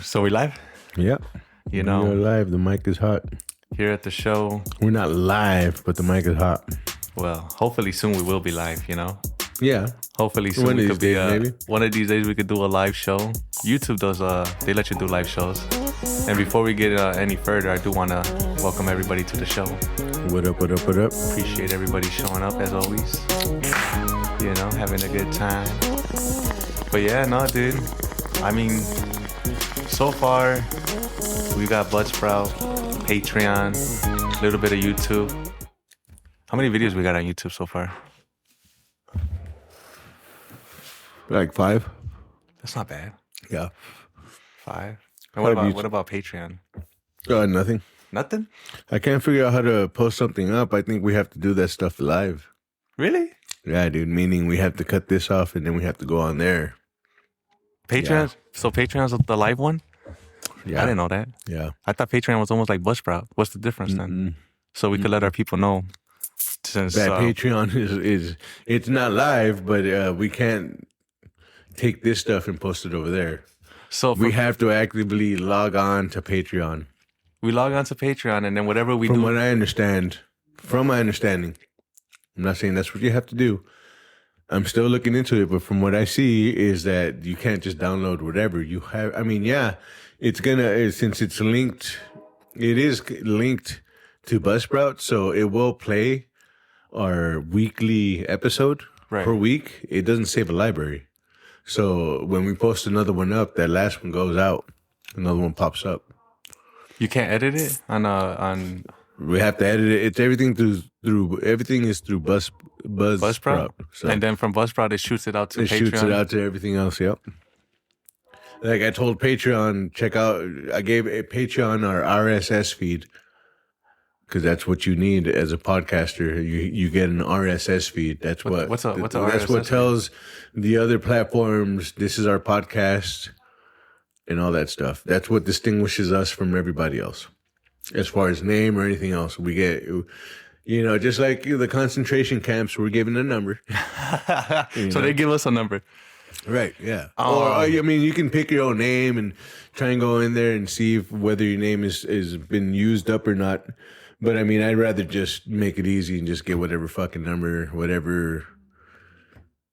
So we live? Yeah. You We're know, live. The mic is hot. here at the show. We're not live, but the mic is hot. Well, hopefully soon we will be live, you know? Yeah. Hopefully soon One of we these could be days, maybe. one of these days we could do a live show. YouTube does they let you do live shows. And before we get any further, I do want to welcome everybody to the show. What up, what up, what up? Appreciate everybody showing up as always. You know, having a good time. But yeah, no, dude. I mean, so far we got Buzzsprout, Patreon, a little bit of YouTube. How many videos we got on YouTube so far? Like 5? That's not bad. Yeah. 5. And Five what about Patreon? Nothing. Nothing? I can't figure out how to post something up. I think we have to do that stuff live. Really? Yeah, dude. Meaning we have to cut this off and then we have to go on there. Patreon? Yeah. So Patreon's the live one? Yeah. I didn't know that. Yeah. I thought Patreon was almost like Buzzsprout. What's the difference then? So we could let our people know. Since That Patreon is it's not live, but we can't take this stuff and post it over there. so We have to actively log on to Patreon. we log on to Patreon, and then whatever we From do. what I understand, from my understanding, I'm not saying that's what you have to do. I'm still looking into it, but from what I see is that you can't just download whatever you have. I mean, yeah, it's gonna, since it's linked, it is linked to Buzzsprout, so it will play our weekly episode Right. per week. It doesn't save a library. So when we post another one up, that last one goes out, another one pops up. You can't edit it on We have to edit it. It's everything through everything is through Buzzsprout. Buzzsprout, So and then from Buzzsprout it shoots it out to it Patreon. shoots it out to everything else. Yep. Like I told Patreon, check out. I gave Patreon our RSS feed because that's what you need as a podcaster. You get an RSS feed. That's What's a that's RSS what feed? tells the other platforms this is our podcast and all that stuff. That's what distinguishes us from everybody else. As far as name or anything else, we get, just like the concentration camps, we're given a number. So they give us a number. Right, yeah. Or, I mean, you can pick your own name and try and go in there and see whether your name is been used up or not. But, I mean, I'd rather just make it easy and just get whatever fucking number, whatever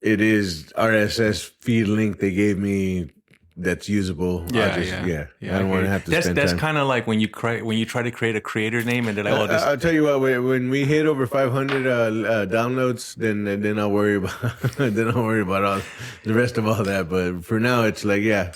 it is, RSS feed link they gave me that's usable. Yeah. I don't want to have to spend That's time. kind of like when you try to create a creator name and they're like, oh, this. I'll tell you what. When we hit over 500 downloads, then I'll worry about all the rest of all that. But for now, it's like, yeah.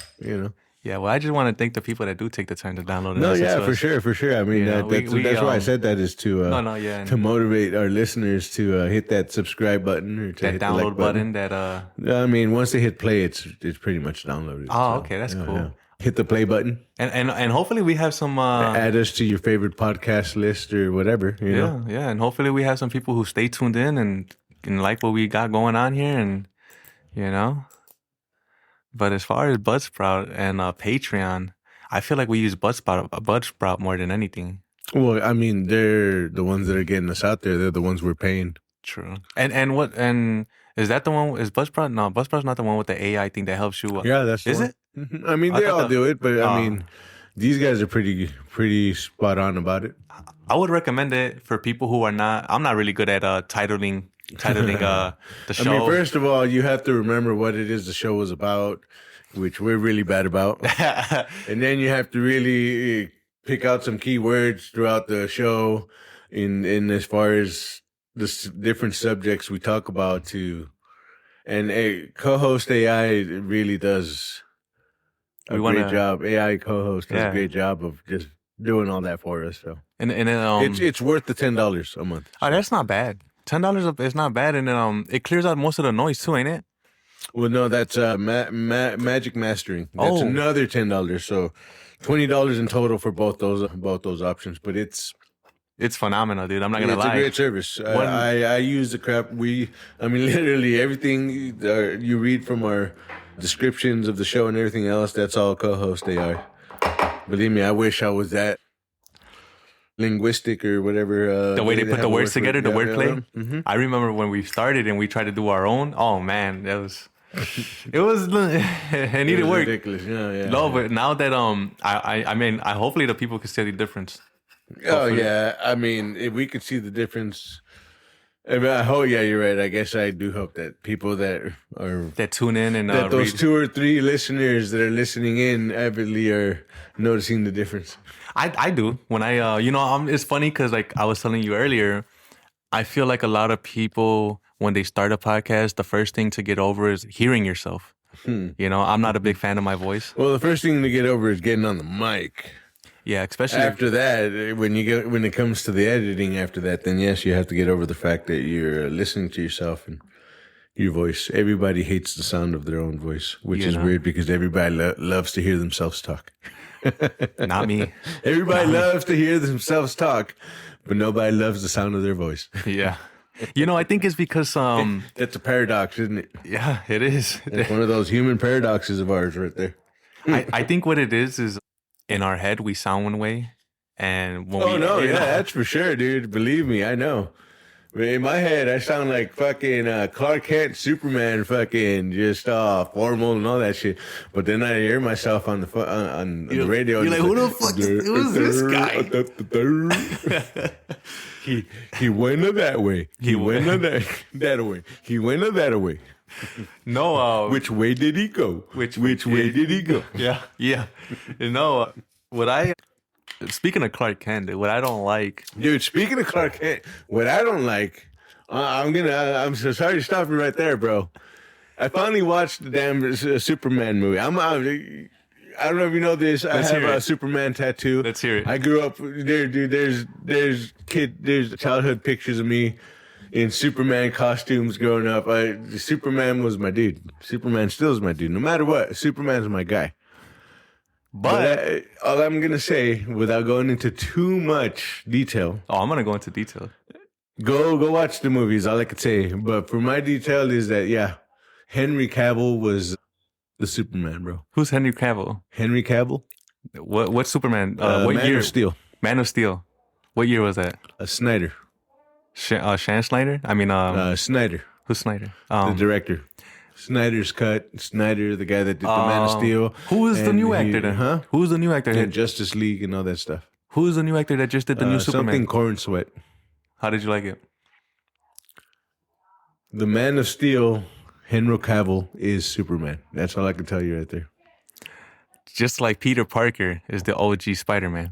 Yeah, well, I just want to thank the people that do take the time to download it. No, listen yeah, to for us. sure. I mean, Yeah, that's why I said that is to and to motivate our listeners to hit that subscribe button or to that hit the download like button. That I mean, once they hit play, it's pretty much downloaded. Oh, okay, that's cool. Yeah. Hit the play button. and hopefully we have some Add us to your favorite podcast list or whatever. You know. yeah, and hopefully we have some people who stay tuned in and like what we got going on here, and But as far as Buzzsprout and Patreon, I feel like we use Buzzsprout more than anything. Well, I mean, they're the ones that are getting us out there. They're the ones we're paying. True. And is that the one? Is Buzzsprout? No, Buzzsprout's not the one with the AI thing that helps you. Yeah, that's the Is one. it? Mhm. I mean, I they thought all do it, but I Oh. mean, these guys are pretty spot on about it. I would recommend it for people who are not. I'm not really good at titling the show. I mean, first of all, you have to remember what it is the show was about, which we're really bad about. And then you have to really pick out some key words throughout the show in as far as the different subjects we talk about too. And a co-host AI really does a great job. AI co-host does a great job of just doing all that for us. So and then it's worth the $10 a month. oh, that's not bad. $10 is not bad, and then it clears out most of the noise too, ain't it? Well, no, that's Magic Mastering. That's another $10. So $20 in total for both those options. But it's phenomenal, dude. I'm not gonna lie. It's a great service. I use the crap. I mean, literally everything you read from our descriptions of the show and everything else. That's all co-host they are. Believe me, I wish I was that linguistic or whatever. The way they put the words together, the wordplay. Mm-hmm. I remember when we started and we tried to do our own. Oh man, that was It was it needed work. Ridiculous. Yeah. No, but now that I mean, I hopefully the people can see the difference. Oh Hopefully. yeah. I mean, if we could see the difference. I hope, yeah, you're right. I guess I do hope that people that tune in and that those read. 2 or 3 listeners that are listening in avidly are noticing the difference. I do when I it's funny because like I was telling you earlier, I feel like a lot of people when they start a podcast, the first thing to get over is hearing yourself. I'm not a big fan of my voice. Well, the first thing to get over is getting on the mic. Yeah, especially After that, when it comes to the editing, after that, then yes, you have to get over the fact that you're listening to yourself and your voice. Everybody hates the sound of their own voice, which is weird because everybody loves to hear themselves talk. Not me. Everybody loves to hear themselves talk, but nobody loves the sound of their voice. Yeah. I think it's because That's a paradox, isn't it? yeah, it is. It's one of those human paradoxes of ours right there. I think what it is in our head we sound one way, and when that's for sure, dude. Believe me, I know. In my head, I sound like fucking Clark Kent, Superman, fucking just formal and all that shit. But then I hear myself on the radio. You're like, who the fuck? Who's this guy? He went that way. He went that way. He went that way. No. Which way did he go? Which way did he go? Yeah. Speaking of Clark Kent, what I don't like, dude. Speaking of Clark Kent, what I don't like, I'm so sorry to stop you right there, bro. I finally watched the damn Superman movie. I don't know if you know this. I have a Superman tattoo. Let's hear it. I grew up there, dude. There's childhood pictures of me in Superman costumes growing up. Superman was my dude. Superman still is my dude. No matter what, Superman's my guy. But all I'm going to say, without going into too much detail. Oh, I'm going to go into detail. Go watch the movies, all I could say. But for my detail is that, yeah, Henry Cavill was the Superman, bro. Who's Henry Cavill? Henry Cavill? What Superman? What Man year? of Steel. Man of Steel. What year was that? Snyder. Shan Snyder? I mean, Snyder. Who's Snyder? The director. Snyder's Cut. Snyder, the guy that did the Man of Steel. Who is the new actor then? Huh? Who's the new actor? And Justice League and all that stuff. Who's the new actor that just did the new Superman? Something Corn Sweat. How did you like it? The Man of Steel, Henry Cavill, is Superman. That's all I can tell you right there. Just like Peter Parker is the OG Spider-Man.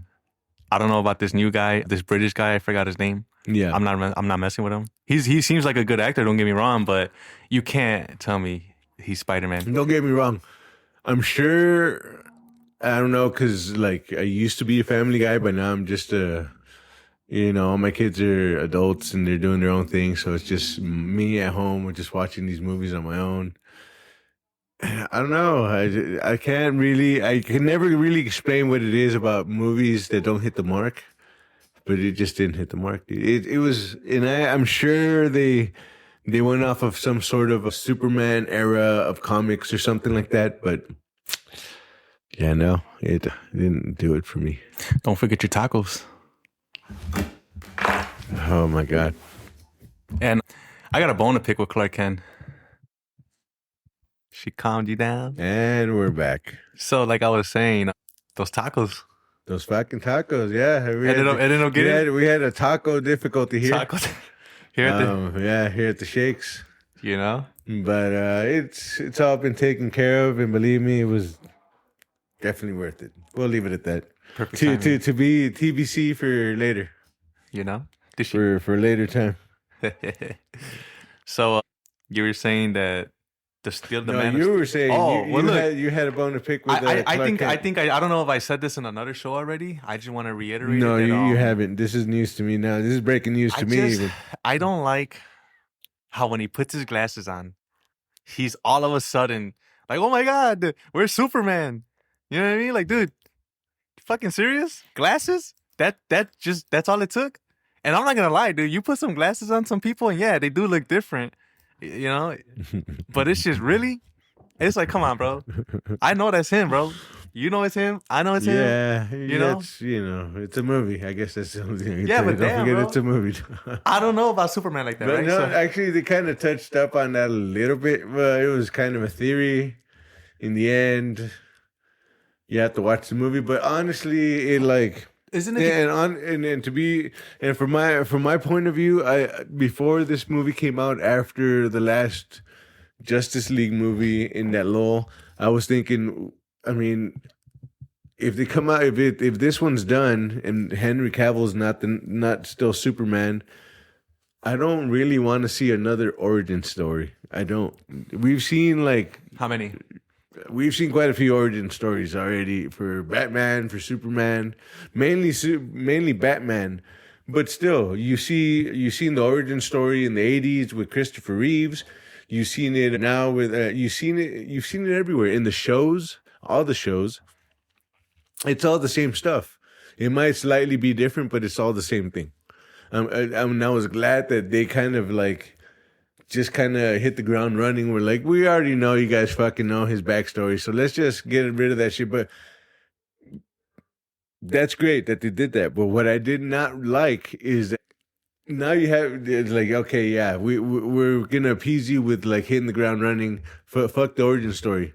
I don't know about this new guy, this British guy. I forgot his name. Yeah, I'm not messing with him. He seems like a good actor. Don't get me wrong, but you can't tell me he's Spider-Man. Don't get me wrong. I'm sure. I don't know, because like I used to be a family guy, but now I'm just all my kids are adults and they're doing their own thing, so it's just me at home with just watching these movies on my own. I don't know. I can never really explain what it is about movies that don't hit the mark. But it just didn't hit the mark, dude. It was, and I'm sure they went off of some sort of a Superman era of comics or something like that. But yeah, no, it didn't do it for me. Don't forget your tacos. Oh my God! And I got a bone to pick with Clark Kent. She calmed you down, and we're back. So, like I was saying, those tacos. Those fucking tacos, yeah. We had a taco difficulty here. Tacos. Here at the Shakes. But it's all been taken care of, and believe me, it was definitely worth it. We'll leave it at that. Perfect. To be TBC for later. For later time. So you were saying that you were saying you had a bone to pick with. I don't know if I said this in another show already. I just want to reiterate. No, you haven't. This is news to me now. This is breaking news to me. I don't like how when he puts his glasses on, he's all of a sudden like, oh my God, where's Superman? You know what I mean? Like, dude, you fucking serious? Glasses? That's all it took? And I'm not gonna lie, dude. You put some glasses on some people, and yeah, they do look different. But it's just really, it's like, come on, bro. I know that's him, bro. You know it's him. I know it's him. Yeah, You know? that's, it's a movie. I guess that's the only thing I can Yeah, tell you. but Don't damn, forget bro. it's a movie. I don't know about Superman like that, But right? no, So, actually, they kind of touched up on that a little bit. But it was kind of a theory. In the end, you have to watch the movie. But honestly, it like isn't it? yeah, and to be and from my point of view, I before this movie came out, after the last Justice League movie in that lull, I was thinking, I mean, if they come out, if this one's done and Henry Cavill's not still Superman, I don't really want to see another origin story. I don't. We've seen like How many? we've seen quite a few origin stories already for Batman, for Superman, mainly Batman. But still, you've seen the origin story in the '80s with Christopher Reeves. You've seen it now with you've seen it everywhere in the shows, all the shows. It's all the same stuff. It might slightly be different, but it's all the same thing. I was glad that they kind of like just kind of hit the ground running. We're like, we already know you guys fucking know his backstory, so let's just get rid of that shit. But that's great that they did that. But what I did not like is that now you have it's like, okay, yeah, we're gonna appease you with like hitting the ground running. Fuck the origin story.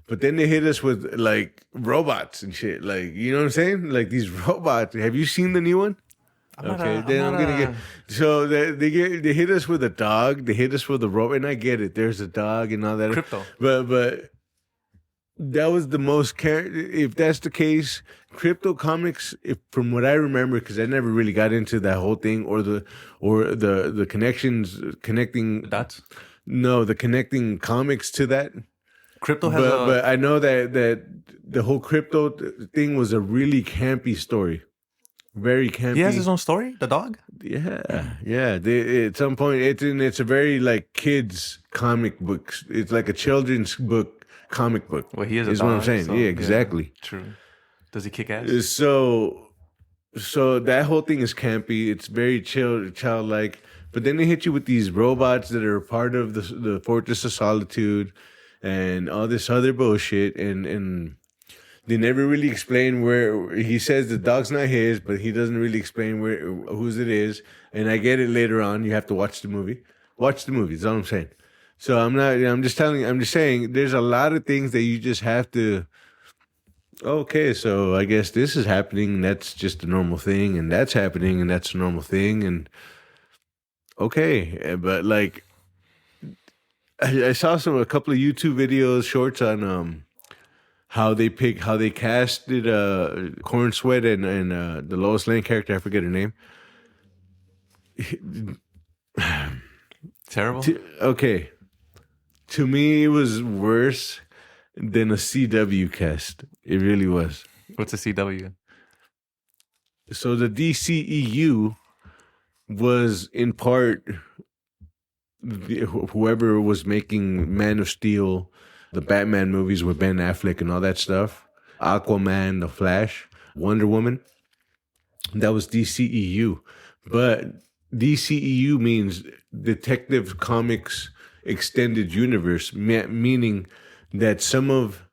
But then they hit us with like robots and shit. Like, you know what I'm saying? Like these robots. Have you seen the new one? Okay, then I'm gonna get. So they hit us with a dog. They hit us with a robot, and I get it. There's a dog and all that. Crypto. But that was the most. If that's the case, Crypto Comics, from what I remember, because I never really got into that whole thing or the connections connecting Dots. No, the connecting comics to that. Crypto has but I know that the whole crypto thing was a really campy story, very campy. He has his own story, the dog. Yeah. At some point, it's a very like kids comic books. It's like a children's book, comic book. Well, he is a is dog, what I'm saying. so, yeah, exactly. Yeah, true. Does he kick ass? So that whole thing is campy. It's very childlike. But then they hit you with these robots that are part of the Fortress of Solitude and all this other bullshit, and they never really explain where. He says the dog's not his, but he doesn't really explain whose it is. And I get it later on. You have to watch the movie. Watch the movie. That's all I'm saying. So I'm just saying. There's a lot of things that you just have to. Okay, so I guess this is happening. That's just a normal thing, and that's happening, and that's a normal thing, and okay, but like. I saw a couple of YouTube videos, shorts on how they casted Corn Sweat and the Lois Lane character. I forget her name. Terrible. Okay, to me it was worse than a CW cast. It really was. What's a CW? So the DCEU was in part. Whoever was making Man of Steel, the Batman movies with Ben Affleck and all that stuff, Aquaman, The Flash, Wonder Woman, that was DCEU. But DCEU means Detective Comics Extended Universe, meaning that some of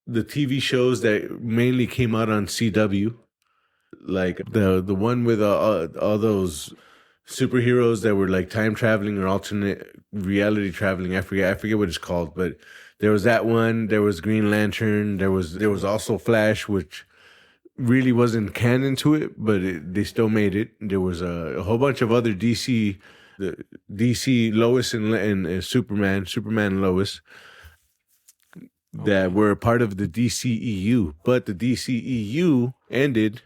the TV shows that mainly came out on CW, like the one with all those superheroes that were like time traveling or alternate reality traveling. I forget what it's called, but there was that one. There was Green Lantern. There was also Flash, which really wasn't canon to it, but they still made it. There was a whole bunch of other DC Lois and Superman and Lois that were a part of the DCEU, but the DCEU ended,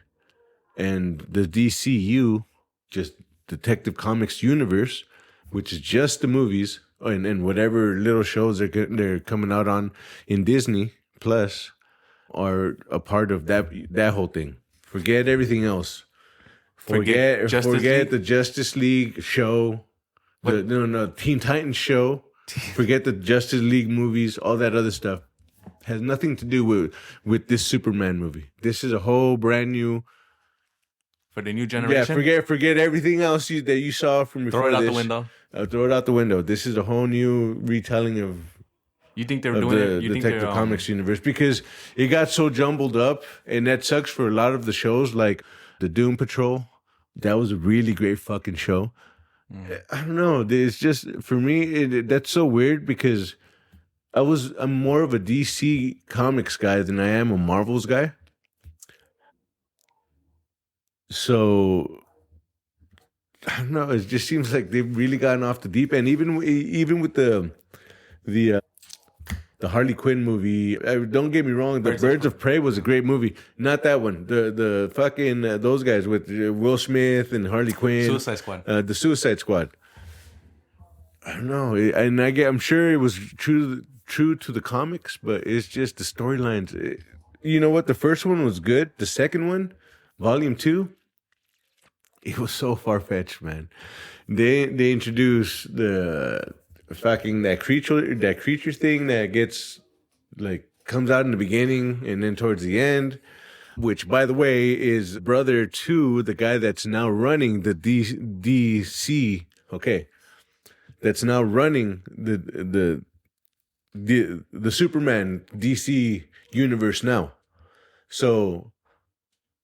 and the DCU just Detective Comics universe, which is just the movies and whatever little shows they're coming out on in Disney Plus, are a part of that whole thing. Forget everything else. Forget the Justice League show. No, Teen Titans show. Forget the Justice League movies. All that other stuff has nothing to do with this Superman movie. This is a whole brand new. For the new generation? Yeah, forget everything else that you saw from before. Throw it out the window. Throw it out the window. This is a whole new retelling of You think they're of doing the it? You think Detective they're Comics universe, because it got so jumbled up, and that sucks for a lot of the shows, like the Doom Patrol. That was a really great fucking show. I don't know. It's just for me, that's so weird because I'm more of a DC Comics guy than I am a Marvel's guy. So I don't know. It just seems like they've really gotten off the deep end. Even with the the Harley Quinn movie. Don't get me wrong. The Birds of Prey was a great movie. Not that one. The fucking those guys with Will Smith and Harley Quinn. Suicide Squad. The Suicide Squad. I don't know. I'm sure it was true to the comics, but it's just the storylines. You know what? The first one was good. The second one, Volume 2, it was so far fetched, man. They introduced the fucking that creature thing that gets like comes out in the beginning and then towards the end, which by the way is brother to the guy that's now running the DC. Okay, that's now running the Superman DC universe now. So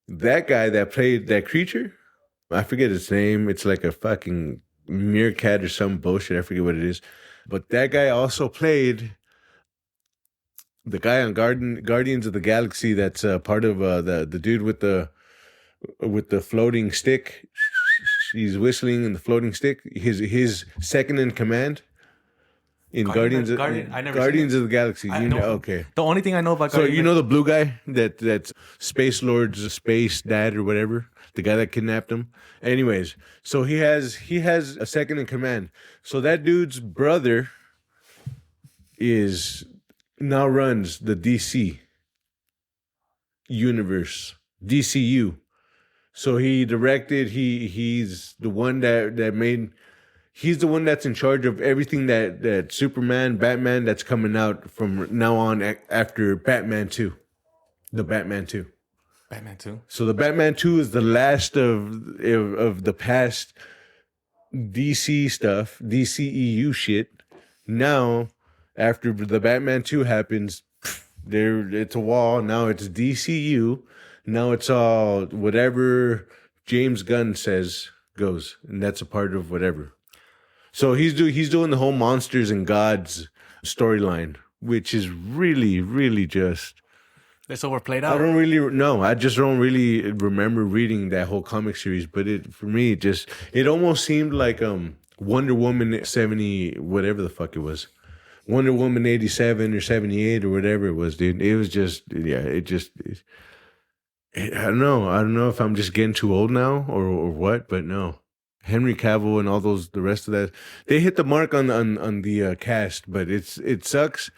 that guy that played that creature, I forget his name. It's like a fucking meerkat or some bullshit. I forget what it is. But that guy also played the guy on Guardians of the Galaxy. That's part of the dude with the floating stick. He's whistling in the floating stick. His second in command in Guardians of the Galaxy. Okay. The only thing I know about Guardians. So you know the blue guy that's Space Lord's space dad or whatever, the guy that kidnapped him. Anyways, so he has a second in command. So that dude's brother now runs the DC universe, DCU. So he directed. He's the one that made. He's the one that's in charge of everything that Superman, Batman that's coming out from now on after Batman 2. The Batman 2. Batman 2. So the Batman 2 is the last of the past DC stuff, DCEU shit. Now, after the Batman 2 happens, it's a wall. Now it's DCU. Now it's all whatever James Gunn says goes. And that's a part of whatever. So he's doing the whole monsters and gods storyline, which is really, really just. It's overplayed out. I just don't really remember reading that whole comic series. But for me, it almost seemed like Wonder Woman 70, whatever the fuck it was, Wonder Woman 87 or 78 or whatever it was, dude. It was just I don't know if I'm just getting too old now or what, but no. Henry Cavill and all the rest of that, they hit the mark on the cast, but it sucks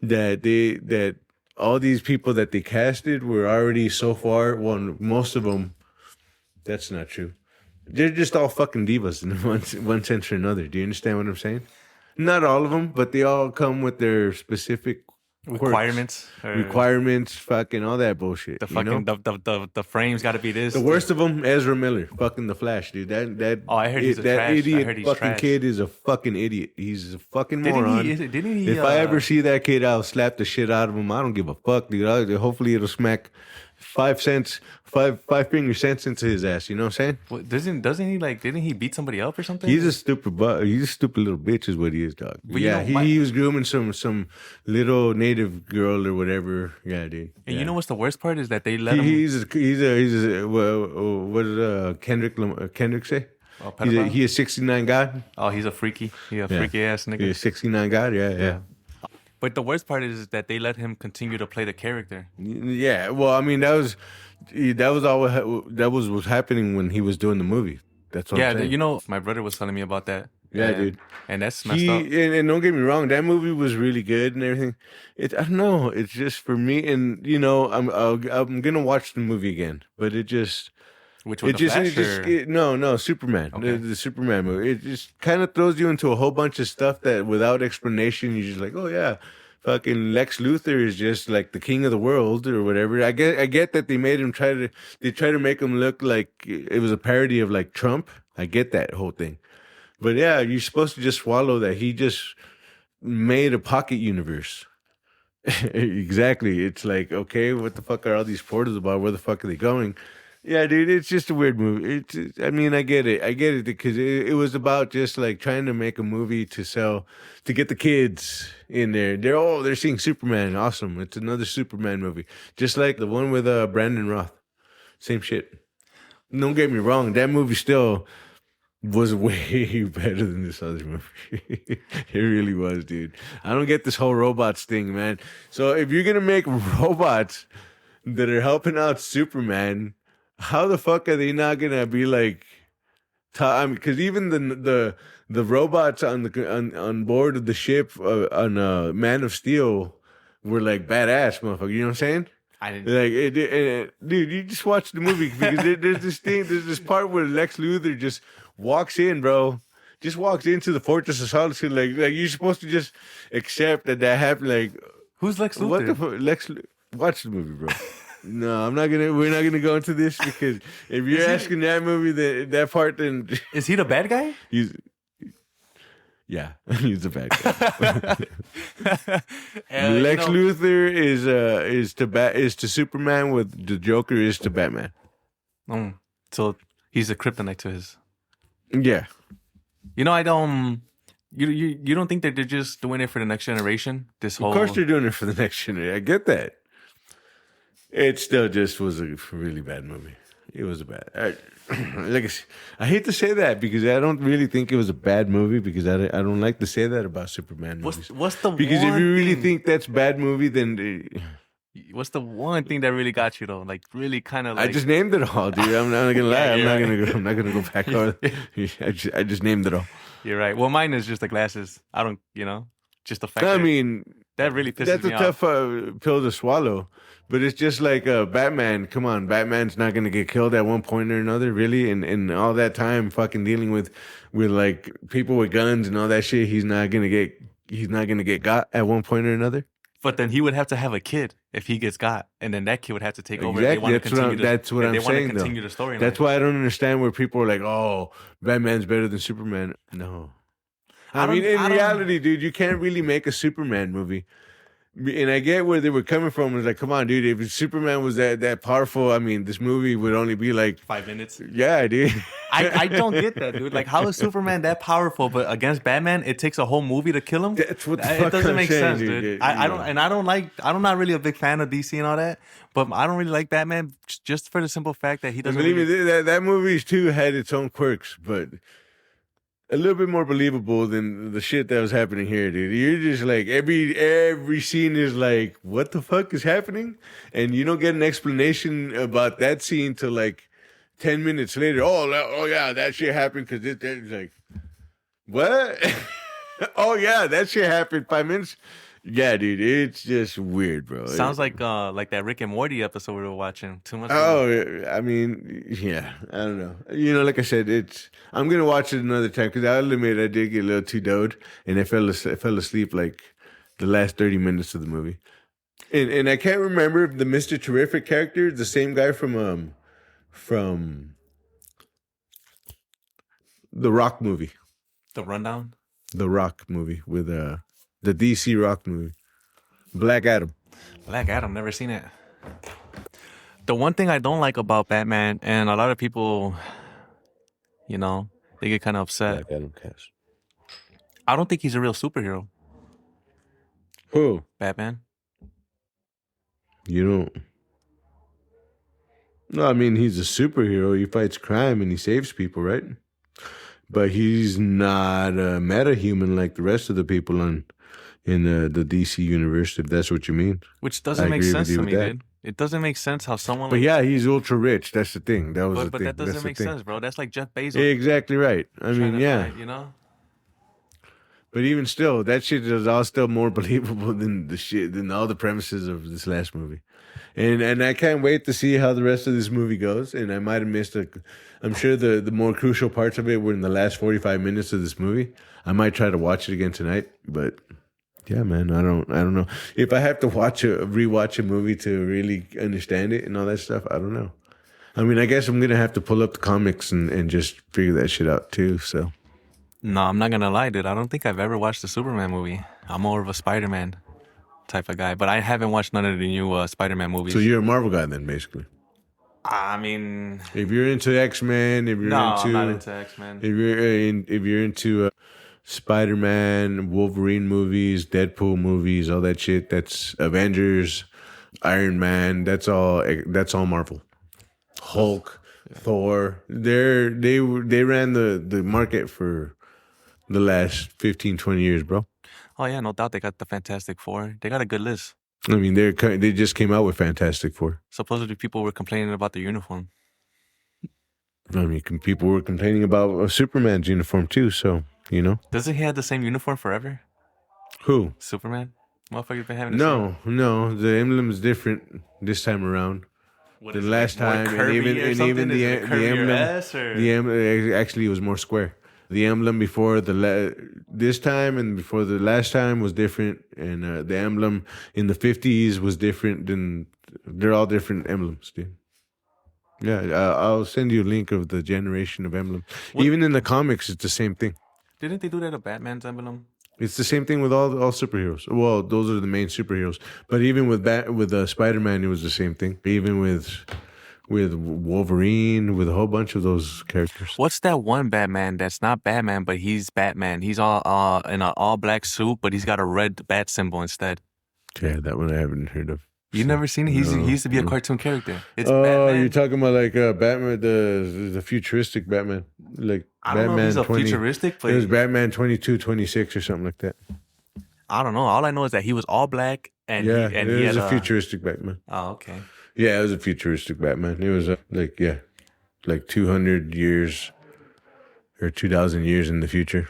that all these people that they casted were already so far. Well, most of them, that's not true. They're just all fucking divas in one sense or another. Do you understand what I'm saying? Not all of them, but they all come with their specific requirements, fucking all that bullshit. The fucking the frames got to be this. The worst of them, Ezra Miller, fucking the Flash, dude. I heard he's trash. Idiot I heard he's fucking trash. Kid is a fucking idiot. He's a fucking moron. Didn't he? If I ever see that kid, I'll slap the shit out of him. I don't give a fuck, dude. Hopefully it'll smack 5 cents, five finger cents into his ass. You know what I'm saying? Well, doesn't he didn't he beat somebody up or something? He's a stupid little bitch is what he is, dog. But yeah, he was grooming some little native girl or whatever. Yeah, dude. And you know what's the worst part is that they let him. He's what did Kendrick say? He is 69 God. Oh, he's a freaky. Freaky ass nigga. He's 69 God. Yeah. But the worst part is that they let him continue to play the character. Yeah, well, I mean that was what's happening when he was doing the movie. That's what I'm saying. You know, my brother was telling me about that. Yeah, dude. And that's messed up. And don't get me wrong, that movie was really good and everything. I don't know. It's just for me, and you know, I'm gonna watch the movie again, but it just. Which one? No, Superman. Okay. The Superman movie. It just kind of throws you into a whole bunch of stuff that without explanation, you're just like, oh yeah, fucking Lex Luthor is just like the king of the world or whatever. I get that they made him try to make him look like it was a parody of like Trump. I get that whole thing. But yeah, you're supposed to just swallow that made a pocket universe. Exactly. It's like, okay, what the fuck are all these portals about? Where the fuck are they going? Yeah, dude, it's just a weird movie. I mean, I get it because it was about just like trying to make a movie to sell, to get the kids in there. They're seeing Superman. Awesome. It's another Superman movie. Just like the one with Brandon Roth. Same shit. Don't get me wrong. That movie still was way better than this other movie. It really was, dude. I don't get this whole robots thing, man. So if you're going to make robots that are helping out Superman, how the fuck are they not gonna be like? I mean, because even the robots on board of the ship on Man of Steel were like badass motherfucker. You know what I'm saying? I didn't. Like, dude, you just watch the movie because there's this part where Lex Luthor just walks in, bro. Just walks into the Fortress of Solitude. Like you're supposed to just accept that happened. Like, Who's Lex Luthor? what the fuck? Watch the movie, bro. No, we're not gonna go into this because if you're asking that movie that part, then Is he the bad guy? he's a bad guy. Lex Luthor is to Superman what the Joker is to Batman. So he's a kryptonite to his. Yeah. You know, I don't. You don't think that they're just doing it for the next generation? This whole. Of course they're doing it for the next generation. I get that. It still just was a really bad movie. It was a bad. I hate to say that because I don't really think it was a bad movie because I don't like to say that about Superman movies. What's the because one if you really thing, think that's bad movie, then what's the one thing that really got you though? Like really kind of like. I just named it all, dude. I'm not gonna lie. I'm not gonna go back on it. I just named it all. You're right. Well, mine is just the glasses. I don't, just the fact. I mean, that really pisses that's me a off. tough pill to swallow. But it's just like Batman. Come on, Batman's not gonna get killed at one point or another, really. And all that time, fucking dealing with like people with guns and all that shit. He's not gonna get got at one point or another. But then he would have to have a kid if he gets got, and then that kid would have to take over. Exactly. That's what I'm saying. They want to continue the story. That's why I don't understand where people are like, "Oh, Batman's better than Superman." No, I mean, in reality, dude, you can't really make a Superman movie. And I get where they were coming from. It's like, come on, dude. If Superman was that powerful, I mean, this movie would only be like 5 minutes. Yeah, dude. I don't get that, dude. Like, how is Superman that powerful, but against Batman, it takes a whole movie to kill him? That's what the It fuck doesn't I'm make saying, sense, dude. I'm not really a big fan of DC and all that, but I don't really like Batman just for the simple fact that he doesn't. Believe me, that movie too had its own quirks, but a little bit more believable than the shit that was happening here, dude. You're just like every scene is like, what the fuck is happening? And you don't get an explanation about that scene till like 10 minutes later. Oh yeah, that shit happened because it's like, what? Oh yeah, that shit happened 5 minutes. Yeah, dude, it's just weird, bro. Sounds like that Rick and Morty episode we were watching. Too much. Oh, I mean, yeah, I don't know. Like I said, I'm gonna watch it another time because I'll admit I did get a little too doed, and I fell asleep like the last 30 minutes of the movie. And I can't remember if the Mr. Terrific character is the same guy from the Rock movie. The Rundown. The Rock movie with the DC Rock movie, Black Adam. Black Adam, never seen it. The one thing I don't like about Batman, and a lot of people, they get kind of upset. Black Adam cast. I don't think he's a real superhero. Who? Batman. You don't. No, I mean, he's a superhero. He fights crime and he saves people, right? But he's not a meta-human like the rest of the people in the DC universe, if that's what you mean. Which doesn't make sense to me, dude. It doesn't make sense how someone. But yeah, he's ultra rich. That's the thing. That was the thing. But that doesn't make sense, bro. That's like Jeff Bezos. Exactly right. I mean, yeah. Fight, But even still, that shit is all still more believable than all the premises of this last movie. And I can't wait to see how the rest of this movie goes. And I might have missed I'm sure the more crucial parts of it were in the last 45 minutes of this movie. I might try to watch it again tonight, but yeah, man, I don't know. If I have to rewatch a movie to really understand it and all that stuff, I don't know. I mean, I guess I'm gonna have to pull up the comics and just figure that shit out too. So. No, I'm not gonna lie, dude. I don't think I've ever watched the Superman movie. I'm more of a Spider-Man type of guy, but I haven't watched none of the new Spider-Man movies. So you're a Marvel guy then, basically. I mean, If you're into X-Men, if you're no, into, I'm not into X-Men. if you're into Spider-Man, Wolverine movies, Deadpool movies, all that shit, that's Avengers, Iron Man. That's all Marvel. Hulk, Thor. They ran the market for the last 15, 20 years, bro. Oh yeah, no doubt they got the Fantastic Four. They got a good list. I mean, they just came out with Fantastic Four. Supposedly people were complaining about the uniform. I mean, people were complaining about Superman's uniform too. So Doesn't he have the same uniform forever? Who? Superman? Motherfucker's been having the same. No. The emblem is different this time around. What The is it, last more time, and curvy even or and something? even Is the it a the curvier emblem, S, or? the emblem actually it was more square. The emblem before this time and before the last time was different, and the emblem in the 50s was different. Than they're all different emblems, dude. Yeah, I'll send you a link of the generation of emblem. Even in the comics, it's the same thing. Didn't they do that to Batman's emblem? It's the same thing with all superheroes. Well, those are the main superheroes. But even with Spider-Man, it was the same thing. Even with Wolverine, with a whole bunch of those characters. What's that one Batman that's not Batman, but he's Batman? He's all in an all black suit, but he's got a red bat symbol instead. Yeah, that one I haven't heard of. You never seen it? He used to be a cartoon character. It's oh, Batman. You're talking about like Batman, the futuristic Batman, like I don't Batman know if he's a futuristic, but it was Batman 2226 or something like that. I don't know. All I know is that he was all black, and yeah, he it was had a futuristic Batman. Oh, okay. Yeah, it was a futuristic Batman. It was like 200 years or 2,000 years in the future.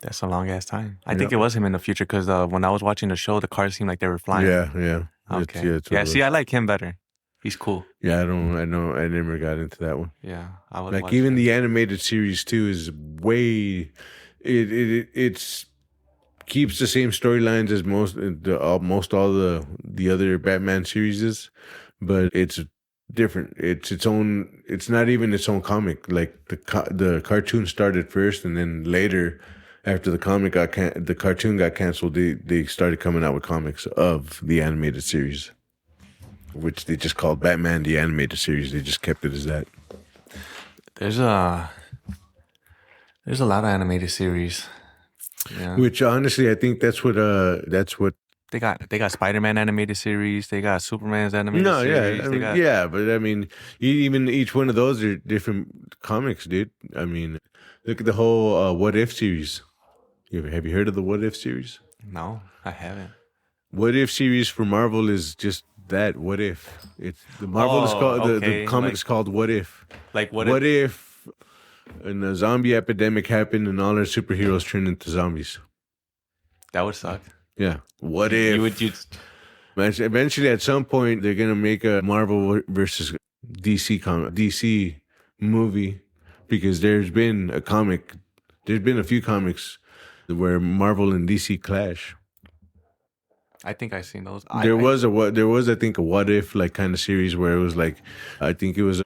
That's a long ass time. I think it was him in the future because when I was watching the show, the cars seemed like they were flying. Yeah. Okay. Yeah. See, I like him better. He's cool. Yeah, I never got into that one. Yeah, I would like even the animated series too is way. It's keeps the same storylines as most all the other Batman series, but it's different. It's its own. It's not even its own comic. Like the cartoon started first, and then later, after the cartoon got canceled, they started coming out with comics of the animated series, which they just called Batman the Animated Series. They just kept it as that. There's a lot of animated series. Yeah. Which honestly, I think that's what they got. Spider-Man animated series. They got Superman's animated series. But I mean, even each one of those are different comics, dude. I mean, look at the whole What If series. Have you heard of the What If series? No, I haven't. What If series for Marvel is just that. What if it's the Marvel is called the comic is called What If. Like what if a zombie epidemic happened and all our superheroes turned into zombies? That would suck. Yeah. What if? Eventually, at some point, they're gonna make a Marvel versus DC movie, because there's been a few comics where Marvel and DC clash. I think I've seen those. There was I think a What If like kind of series where it was like, I think it was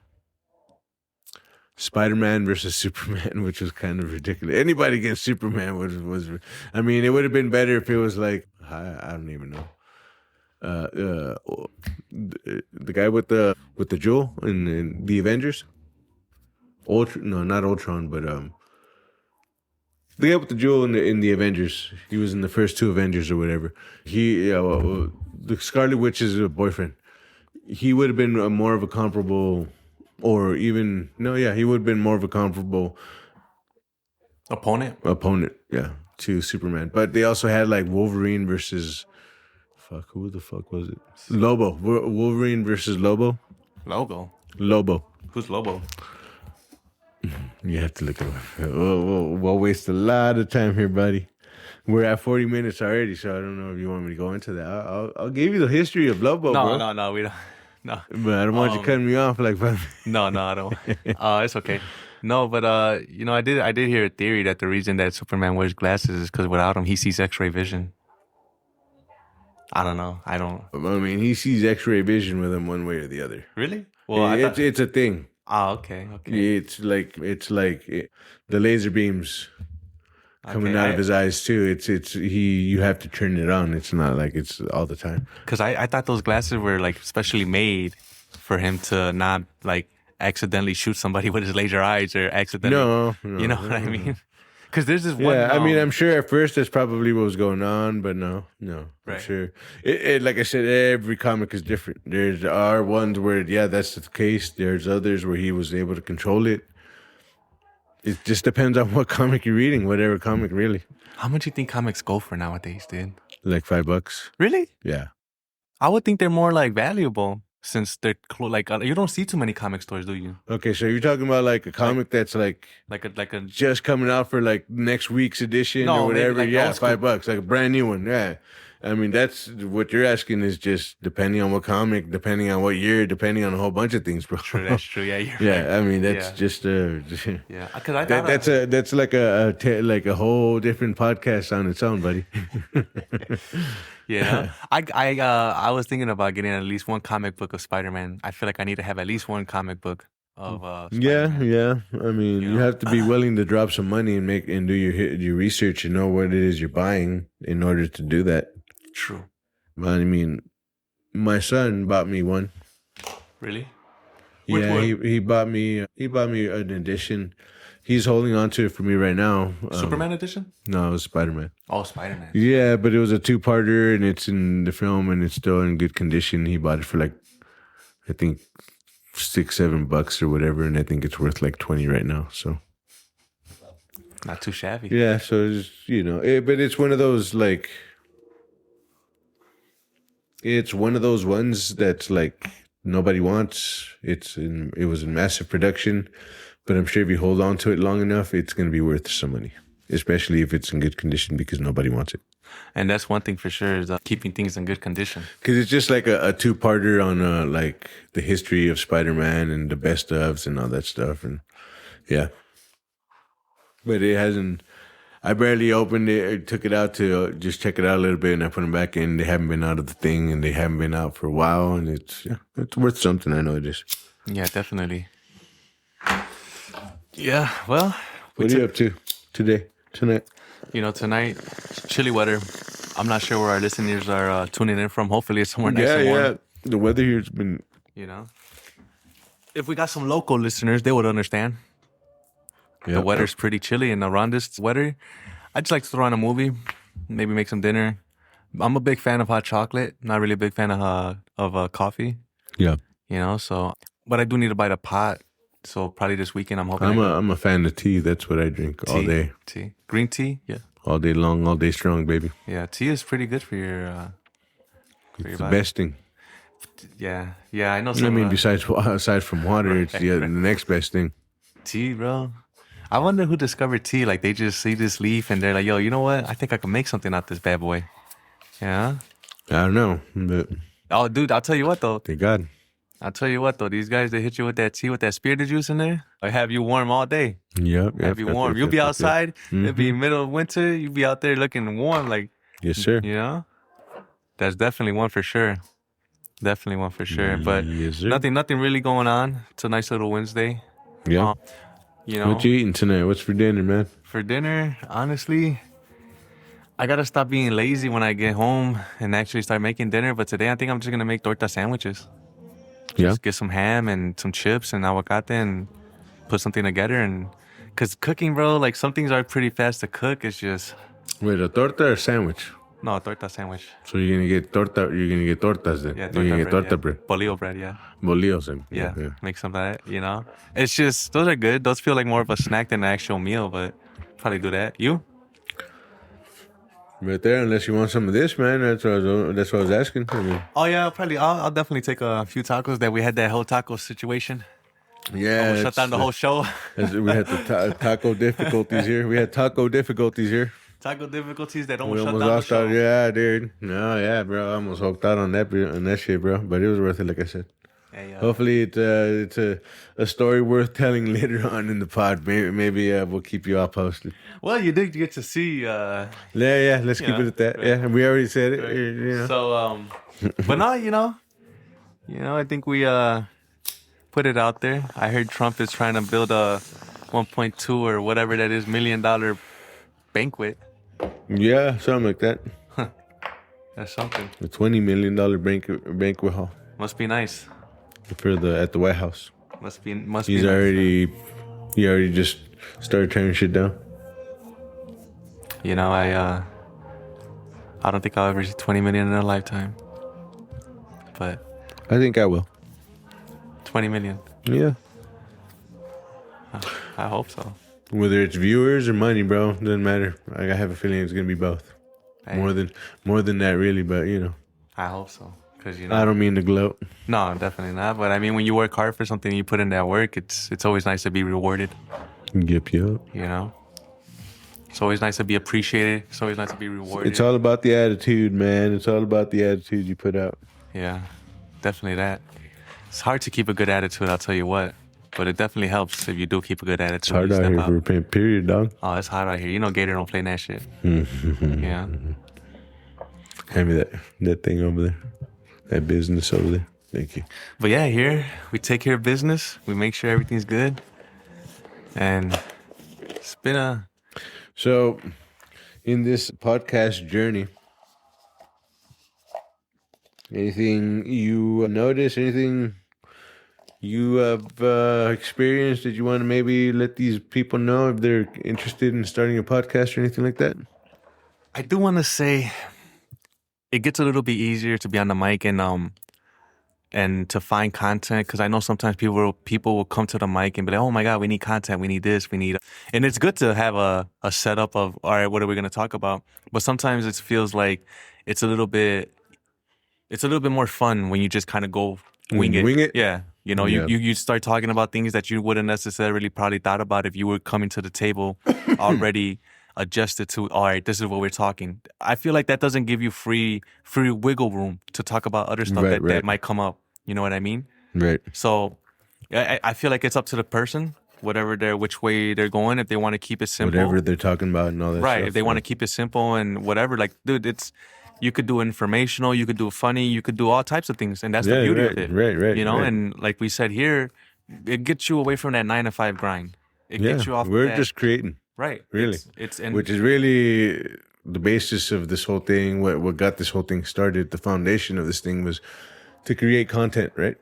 Spider-Man versus Superman, which was kind of ridiculous. Anybody against Superman was I mean, it would have been better if it was like, I don't even know. The guy with the jewel in the Avengers. Not Ultron, but the guy with the jewel in the Avengers. He was in the first two Avengers or whatever. The Scarlet Witch's boyfriend. He would have been more of a comparable. He would have been more of a comparable opponent, yeah, to Superman. But they also had like Wolverine versus, who the fuck was it? Lobo. Wolverine versus Lobo. Lobo. Who's Lobo? You have to look it up. We'll waste a lot of time here, buddy. We're at 40 minutes already, so I don't know if you want me to go into that. I'll give you the history of Lobo, bro. No, we don't. No. But I don't want you cutting me off like 5 minutes. No, I don't. It's okay. No, but I did hear a theory that the reason that Superman wears glasses is because without them he sees X-ray vision. I don't know. I mean, he sees X-ray vision with him one way or the other. Really? Well, it's a thing. Oh, okay. It's like the laser beams coming out of his eyes too. You have to turn it on. It's not like it's all the time. Because I thought those glasses were like specially made for him to not like accidentally shoot somebody with his laser eyes or accidentally. No, you know what I mean? Because there's this one. Yeah, I mean, I'm sure at first that's probably what was going on, but no. Right. I'm sure. It like I said, every comic is different. There's are ones where that's the case. There's others where he was able to control it. It just depends on what comic you're reading, whatever comic, really. How much do you think comics go for nowadays, dude? Like $5. Really? Yeah. I would think they're more like valuable since they're like you don't see too many comic stores, do you? Okay, so you're talking about like a comic that's like a just coming out for like next week's edition or whatever. Like yeah, $5, like a brand new one. Yeah. I mean, that's what you're asking is just depending on what comic, depending on what year, depending on a whole bunch of things, bro. True, that's true. Yeah, you're yeah. right. I mean, that's just yeah. Because I thought that's like a whole different podcast on its own, buddy. Yeah, I was thinking about getting at least one comic book of Spider-Man. I feel like I need to have at least one comic book of Spider-Man. Yeah. I mean, you have to be willing to drop some money and do your research and know what it is you're buying in order to do that. True. But I mean, my son bought me one. Really? Yeah, he bought me an edition. He's holding on to it for me right now. Superman edition? No, it was Spider-Man. Oh, Spider-Man. Yeah, but it was a 2-parter and it's in the film and it's still in good condition. He bought it for like, I think $6-7 or whatever, and I think it's worth like 20 right now. So not too shabby. Yeah, so it's, but it's one of those like, it's one of those ones that's like nobody wants. It was in massive production, but I'm sure if you hold on to it long enough, it's going to be worth some money, especially if it's in good condition because nobody wants it. And that's one thing for sure is keeping things in good condition. Because it's just like a 2-parter on like the history of Spider-Man and the best ofs and all that stuff, and yeah. But it hasn't. I barely opened it. I took it out to just check it out a little bit, and I put them back in. They haven't been out of the thing, and they haven't been out for a while, and it's worth something. I know it is. Yeah, definitely. Yeah, well. What are you up to tonight? Tonight, chilly weather. I'm not sure where our listeners are tuning in from. Hopefully it's somewhere nice and warm. Yeah. The weather here's been... If we got some local listeners, they would understand. The weather's pretty chilly, and around this weather, I just like to throw on a movie, maybe make some dinner. I'm a big fan of hot chocolate. Not really a big fan of coffee. Yeah. So, but I do need to buy the pot. So probably this weekend, I'm hoping. I'm a fan of tea. That's what I drink all day. Tea, green tea, yeah. All day long, all day strong, baby. Yeah, tea is pretty good for your. It's the best thing. Yeah, I know. Aside from water, it's the next best thing. Tea, bro. I wonder who discovered tea. Like they just see this leaf and they're like, "Yo, you know what? I think I can make something out of this bad boy." Yeah. I don't know, but oh, dude, I'll tell you what though. Thank God. I'll tell you what though. These guys, they hit you with that tea with that spirited juice in there. I have you warm all day. Yep. Have you warm. You'll be outside. It'll be middle of winter. You'll be out there looking warm, like. Yes, sir. That's definitely one for sure. Definitely one for sure. But yes, sir. nothing really going on. It's a nice little Wednesday. Yeah. What you eating tonight? What's for dinner, man? For dinner, honestly, I gotta stop being lazy when I get home and actually start making dinner. But today, I think I'm just gonna make torta sandwiches. Just get some ham and some chips and aguacate and put something together. And cause cooking, bro, like some things are pretty fast to cook. It's just wait, a torta or sandwich? No, torta sandwich. So you're gonna get torta. You're gonna get tortas then. Yeah, you're gonna get torta bread. Bolillo bread, yeah. Bolillos, yeah. Make some of that. It's just those are good. Those feel like more of a snack than an actual meal, but probably do that. You? Right there, unless you want some of this, man. That's what I was asking. Oh yeah, I'll definitely take a few tacos. That we had that whole taco situation. Yeah, shut down the whole show. We had the taco difficulties here. Taco difficulties that almost shut down the show. Yeah, dude. No, yeah, bro. I almost hooked out on that shit, bro. But it was worth it, like I said. Hey, hopefully it's a story worth telling later on in the pod. Maybe we'll keep you all posted. Well, you did get to see. Yeah. Let's keep it at that. Right. Yeah, we already said it. Right. So, but no, I think we put it out there. I heard Trump is trying to build a 1.2 or whatever that is $1 million banquet. Yeah, something like that. That's something. A $20 million banquet hall Must be nice. at the White House. Must be nice. He already just started tearing shit down. You know, I don't think I'll ever see 20 million in a lifetime. But I think I will. 20 million. Yeah. I hope so. Whether it's viewers or money, bro, doesn't matter. I have a feeling it's gonna be both. Hey, More than that, really. But I hope so. Cause I don't mean to gloat. No, definitely not. But I mean, when you work hard for something, you put in that work. It's always nice to be rewarded. Yep. You know, it's always nice to be appreciated. It's always nice to be rewarded. It's all about the attitude, man. It's all about the attitude you put out. Yeah, definitely that. It's hard to keep a good attitude, I'll tell you what. But it definitely helps if you do keep a good attitude. It's hard out here for repent, period, dog. Oh, it's hard out here. You know Gator don't play that shit. Yeah. Hand me that thing over there. That business over there. Thank you. But yeah, here we take care of business. We make sure everything's good. And it's been So, in this podcast journey, anything you notice, anything you have experienced that you want to maybe let these people know if they're interested in starting a podcast or anything like that? I do want to say it gets a little bit easier to be on the mic and to find content, because I know sometimes people will come to the mic and be like, oh my God, we need content, we need this, we need, and it's good to have a setup of, all right, what are we going to talk about? But sometimes it feels like it's a little bit more fun when you just kind of go wing it. Yeah. You know, you start talking about things that you wouldn't necessarily probably thought about if you were coming to the table already adjusted to, all right, this is what we're talking. I feel like that doesn't give you free wiggle room to talk about other stuff that might come up. You know what I mean? Right. So I feel like it's up to the person, which way they're going, if they want to keep it simple. Whatever they're talking about and all that right, stuff. if they want to keep it simple and whatever, like, dude, you could do informational, you could do funny, you could do all types of things, and that's the beauty of it. Right. You know, and like we said here, it gets you away from that 9-to-5 grind. It gets you off. We're just creating. Right. Really. And which is really the basis of this whole thing. What got this whole thing started, the foundation of this thing was to create content, right?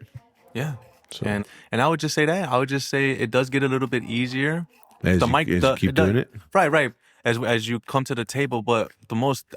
Yeah. So. And I would just say that. I would just say it does get a little bit easier. As you keep doing it. Right. As you come to the table, but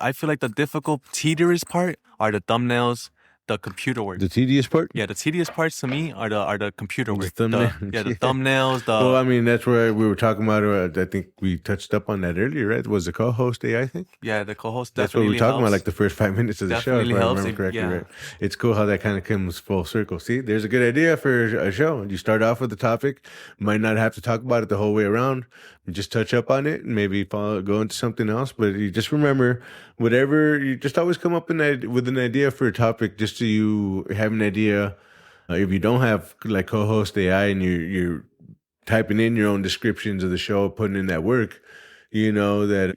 I feel like the difficult, tedious part are the thumbnails, the computer work. The tedious part? Yeah, the tedious parts to me are the computer work. The thumbnails. Well, I mean, that's where we were talking about. I think we touched up on that earlier, right? Was the co-host I think? Yeah, the co-host. That's what we were talking about, like the first 5 minutes of the show. If I remember correctly, right? It's cool how that kind of comes full circle. See, there's a good idea for a show. You start off with the topic, might not have to talk about it the whole way around. You just touch up on it and maybe go into something else. But you just remember, whatever, you just always come up with an idea for a topic, just so you have an idea. If you don't have like co-host AI and you're typing in your own descriptions of the show, putting in that work, you know that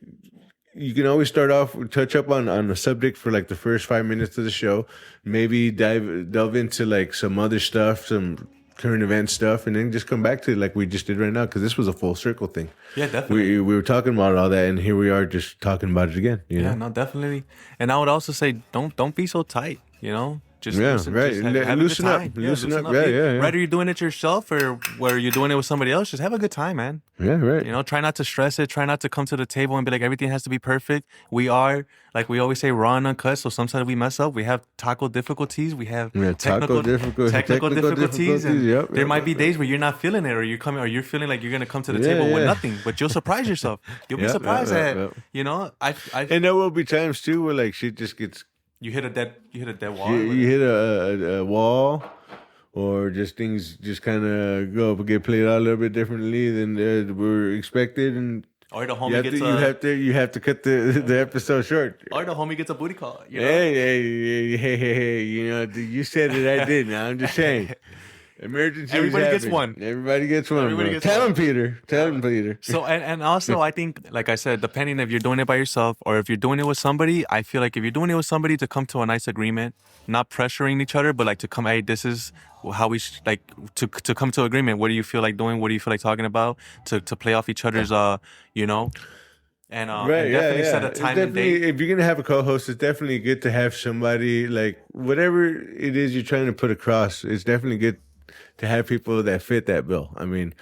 you can always start off, touch up on a subject for like the first 5 minutes of the show, maybe delve into like some other stuff, some current event stuff, and then just come back to it like we just did right now, because this was a full circle thing. Yeah, definitely. We were talking about all that, and here we are just talking about it again. You know? No, definitely. And I would also say don't be so tight. You know, just loosen up. Loosen up. Yeah. Whether you're doing it yourself or whether you're doing it with somebody else, just have a good time, man. Yeah, right. You know, try not to stress it. Try not to come to the table and be like, everything has to be perfect. We are, like we always say, raw and uncut. So sometimes we mess up. We have taco difficulties. We have technical difficulties. And there might be days where you're not feeling it, or you're feeling like you're gonna come to the table with nothing. But you'll surprise yourself. You'll be surprised at, you know. And there will be times too where like shit just gets. You hit a dead wall. You hit a wall, or just things just kind of get played out a little bit differently than were expected, and or the homie you have to cut the episode short. Or the homie gets a booty call. You know? Hey! You know, you said it, I didn't. I'm just saying. Emergencies. Everybody gets one. Tell him, Peter. So, and also, I think, like I said, depending if you're doing it by yourself or if you're doing it with somebody, I feel like if you're doing it with somebody, to come to a nice agreement, not pressuring each other, but like to come, hey, this is how we to come to agreement. What do you feel like doing? What do you feel like talking about? To play off each other's, you know. And Right, and yeah, definitely yeah. set a It's time and definitely, date. if you're gonna have a co-host, it's definitely good to have somebody like whatever it is you're trying to put across. It's definitely good to have people that fit that bill. I mean,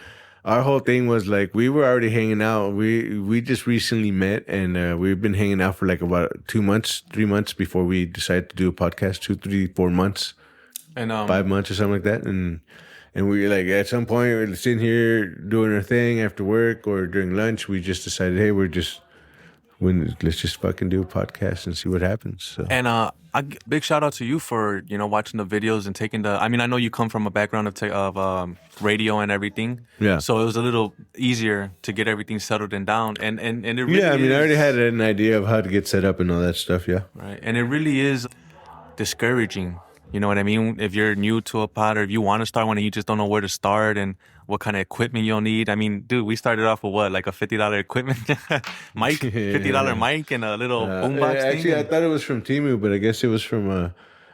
our whole thing was like we were already hanging out. We just recently met, and we've been hanging out for like about 2 months, 3 months before we decided to do a podcast. 2, 3, 4 months, And 5 months or something like that, and we like at some point we were sitting here doing our thing after work or during lunch. We just decided, hey, let's just fucking do a podcast and see what happens. So. And big shout out to you for watching the videos and taking the. I mean, I know you come from a background of radio and everything. Yeah. So it was a little easier to get everything settled and down. And it really Yeah, I mean, I already is- had an idea of how to get set up and all that stuff. Yeah. right. And it really is discouraging. You know what I mean? If you're new to a pod or if you want to start one and you just don't know where to start and what kind of equipment you'll need. I mean, dude, we started off with what, like a $50 equipment mic, $50 mic, and a little boombox Actually, thing. I thought it was from Temu, but I guess it was from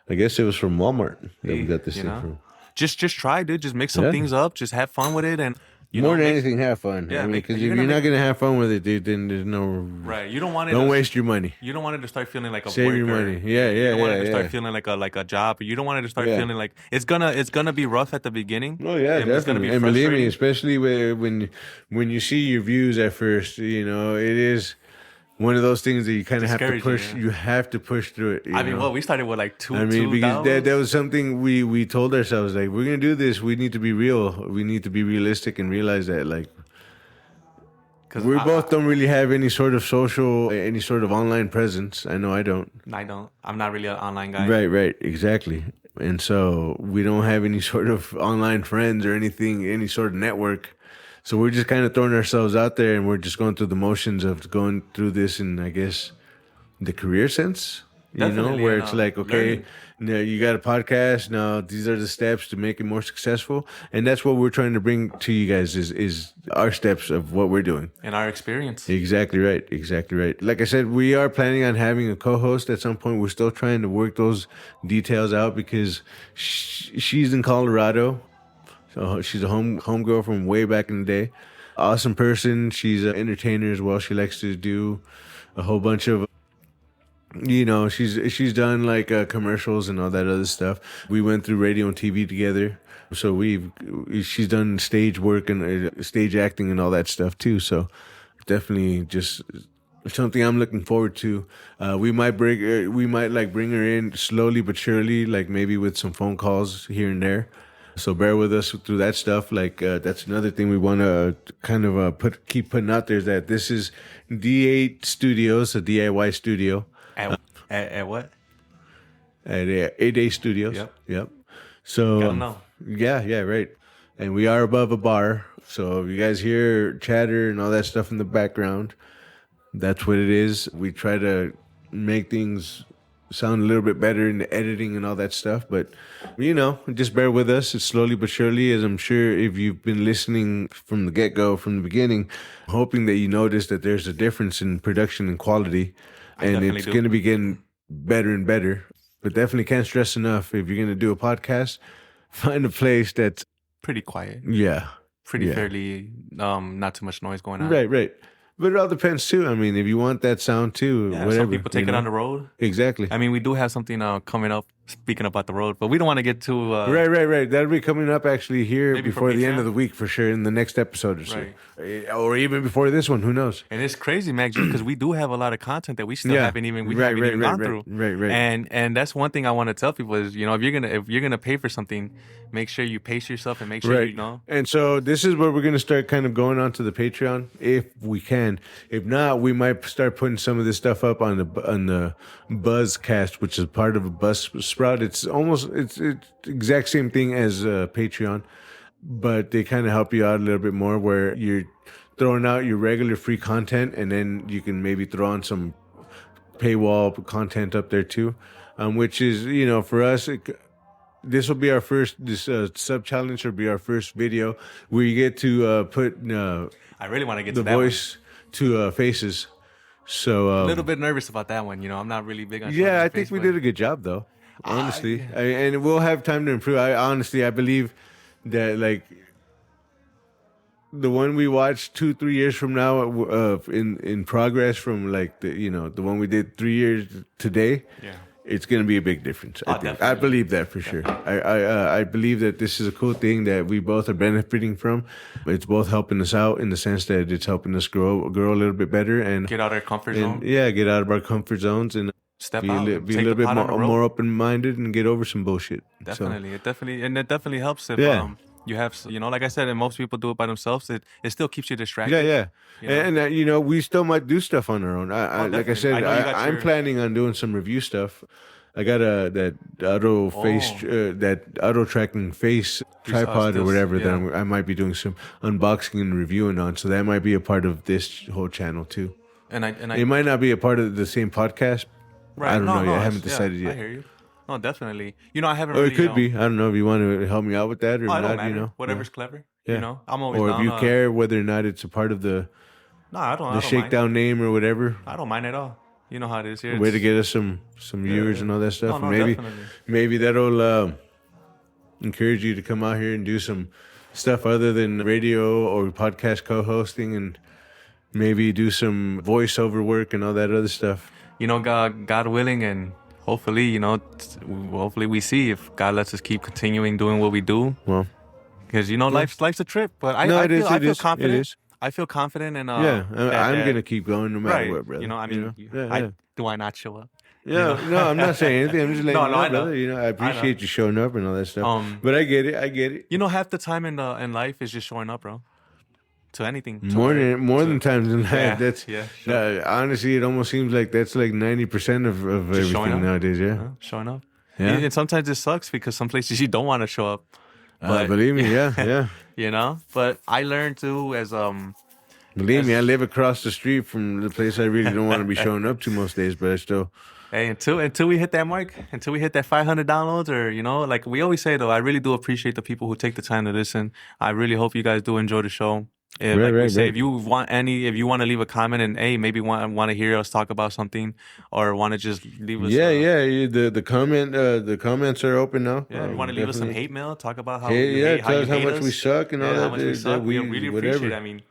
Walmart that we got this You thing know? from. Just try, dude. Just mix some Yeah. things up. Just have fun with it, and More than make- anything, have fun. Yeah, I mean, make- because you're if you're gonna not gonna have fun with it, dude, then there's no. Right. You don't want it. Don't to, waste your money. You don't want it to start feeling like a Save worker. your money. Yeah, You yeah, don't want it yeah, to yeah. start feeling like a job. You don't want it to start Yeah. feeling like it's gonna be rough at the beginning. Oh yeah, and it's gonna definitely. be And believe me, frustrating. especially when you see your views at first, it is one of those things that you kind of have to Discouraging, push. yeah. You have to push through it. I mean, know? well, we started with like two. I mean, because $2. that was something we told ourselves, like, we're gonna do this. We need to be real. We need to be realistic and realize that, like, 'Cause we I- both don't really have any sort of online presence. I know I don't. I don't. I'm not really an online guy. Right, exactly. And so we don't have any sort of online friends or anything, any sort of network. So we're just kind of throwing ourselves out there, and we're just going through the motions of going through this in, I guess, the career sense. Definitely, Where and, it's like, okay, learning. now you got a podcast. Now these are the steps to make it more successful, and that's what we're trying to bring to you guys is our steps of what we're doing. In our experience. Exactly right. Like I said, we are planning on having a co-host at some point. We're still trying to work those details out because she's in Colorado. So she's a homegirl from way back in the day. Awesome person. She's an entertainer as well. She likes to do a whole bunch of, she's done like commercials and all that other stuff. We went through radio and TV together. So she's done stage work and stage acting and all that stuff too. So definitely just something I'm looking forward to. We might bring her in slowly but surely, like maybe with some phone calls here and there. So bear with us through that stuff. Like that's another thing we want to kind of keep putting out there, is that this is D8 Studios, a DIY studio. At what? At 8A Studios. Yep. So Gotta know. Yeah, right. And we are above a bar, so if you guys hear chatter and all that stuff in the background, that's what it is. We try to make things sound a little bit better in the editing and all that stuff, but just bear with us. It's slowly but surely, as I'm sure if you've been listening from the get-go, from the beginning, hoping that you notice that there's a difference in production and quality, and definitely it's do. going to be getting better and better. But definitely can't stress enough, if you're going to do a podcast, find a place that's Pretty quiet. pretty Fairly not too much noise going on. right. But it all depends too. I mean, if you want that sound too, Yeah, whatever. some people take it on the road. Exactly. I mean, we do have something coming up. Speaking about the road, but we don't want to get too Right. That'll be coming up actually here Maybe before for the end Patreon? of the week for sure, in the next episode or so. Or even before this one, who knows? And it's crazy, Max, because we do have a lot of content that we still haven't even gone through. Right. And that's one thing I want to tell people is, if you're gonna pay for something, make sure you pace yourself and make sure Right. you know. And so this is where we're going to start kind of going on to the Patreon if we can. If not, we might start putting some of this stuff up on the Buzzcast, which is part of a Buzzsprout. It's exact same thing as Patreon, but they kind of help you out a little bit more, where you're throwing out your regular free content, and then you can maybe throw on some paywall content up there too, which is, for us, this will be our first, this sub challenge will be our first video where you get to put I really want to get the to that voice to faces. So one. A little bit nervous about that one. I'm not really big on. yeah, I think we did a good job though, honestly. And we'll have time to improve. I believe that, like, the one we watched 2-3 years from now, in progress from like the one we did 3 years today. Yeah. It's going to be a big difference. I think. Definitely. I believe that for sure. I believe that this is a cool thing that we both are benefiting from. It's both helping us out in the sense that it's helping us grow a little bit better and Get out of our comfort zone. Yeah, get out of our comfort zones and Step be out. be a little bit more open minded and get over some bullshit. Definitely, it definitely helps if Yeah. you have, like I said, and most people do it by themselves. It still keeps you distracted. Yeah. You know? And we still might do stuff on our own. Like I definitely. said, I know you got I'm your- planning on doing some review stuff. I got that auto face, that auto tracking face tripod or whatever that I might be doing some unboxing and reviewing on. So that might be a part of this whole channel too. And It might not be a part of the same podcast. right, I don't know yet. I it's- haven't decided yet. I hear you. No, definitely. I haven't. Or Really, it could be. I don't know if you want to help me out with that or Oh, it don't not. matter. Whatever's clever. Yeah. I'm always. Or down, if you care whether or not it's a part of the No, I don't. the shakedown name or whatever. I don't mind at all. You know how it is here. Way to get us some viewers and all that stuff. No, And definitely. maybe that'll encourage you to come out here and do some stuff other than radio or podcast co-hosting, and maybe do some voiceover work and all that other stuff. God willing, and hopefully, hopefully we see if God lets us keep continuing doing what we do. Well, Because life's a trip, but I it feel is. confident. It is. I feel confident, and I'm gonna keep going no matter right. what, brother. Do I not show up? Yeah, no, I'm not saying anything. I'm just letting you know, I know. brother. I appreciate you showing up and all that stuff. But I get it. Half the time in life is just showing up, bro. To anything. More than times in life. Yeah, That's yeah, honestly, it almost seems like that's like 90% of everything nowadays. Yeah, showing up. Yeah. And sometimes it sucks because some places you don't want to show up. But believe me, yeah. But I learned too as Believe me, I live across the street from the place I really don't want to be showing up to most days, but I still. Hey, until we hit that mark, until we hit that 500 downloads, or like we always say though, I really do appreciate the people who take the time to listen. I really hope you guys do enjoy the show. If you want to leave a comment and maybe want to hear us talk about something, or want to just leave us the comments are open now. Yeah, you want to leave us some hate mail, talk about how tell us how hate much we suck and all that. How much we suck. We really appreciate it. I mean,